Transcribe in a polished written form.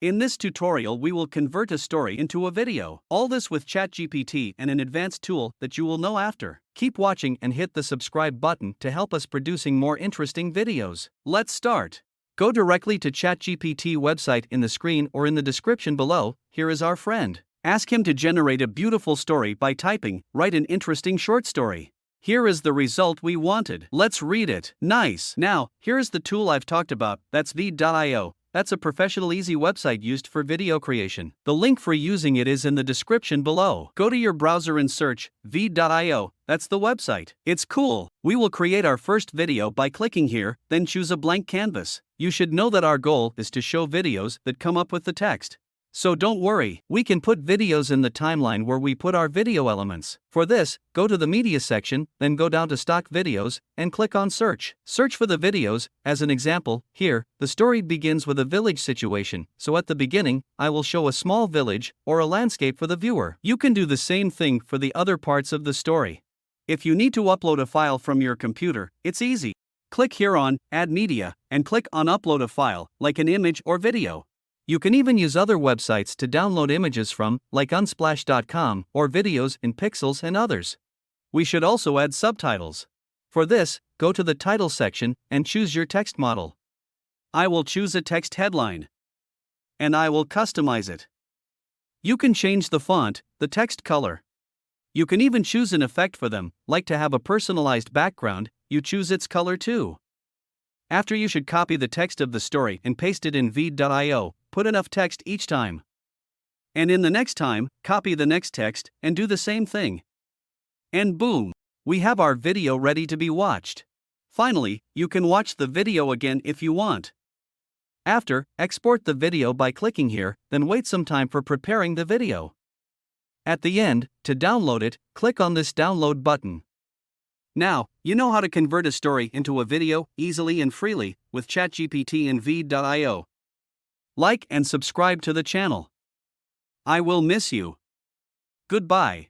In this tutorial we will convert a story into a video. All this with ChatGPT and an advanced tool that you will know after. Keep watching and hit the subscribe button to help us producing more interesting videos. Let's start. Go directly to ChatGPT website in the screen or in the description below. Here is our friend. Ask him to generate a beautiful story by typing, "Write an interesting short story." Here is the result we wanted. Let's read it. Nice. Now, here is the tool I've talked about. That's AiVideoTool. That's a professional easy website used for video creation. The link for using it is in the description below. Go to your browser and search AiVideoTool. That's the website. It's cool. We will create our first video by clicking here, then choose a blank canvas. You should know that our goal is to show videos that come up with the text. So don't worry, we can put videos in the timeline where we put our video elements. For this, go to the media section, then go down to stock videos, and click on search. Search for the videos. As an example, here, the story begins with a village situation, so at the beginning, I will show a small village or a landscape for the viewer. You can do the same thing for the other parts of the story. If you need to upload a file from your computer, it's easy. Click here on Add Media, and click on Upload a file, like an image or video. You can even use other websites to download images from, like unsplash.com, or videos in pixels and others. We should also add subtitles. For this, go to the title section and choose your text model. I will choose a text headline. And I will customize it. You can change the font, the text color. You can even choose an effect for them, like to have a personalized background, you choose its color too. After you should copy the text of the story and paste it in AiVideoTool. Put enough text each time. And in the next time, copy the next text and do the same thing. And boom! We have our video ready to be watched. Finally, you can watch the video again if you want. After, export the video by clicking here, then wait some time for preparing the video. At the end, to download it, click on this download button. Now, you know how to convert a story into a video easily and freely with ChatGPT and AiVideoTool. Like and subscribe to the channel. I will miss you. Goodbye.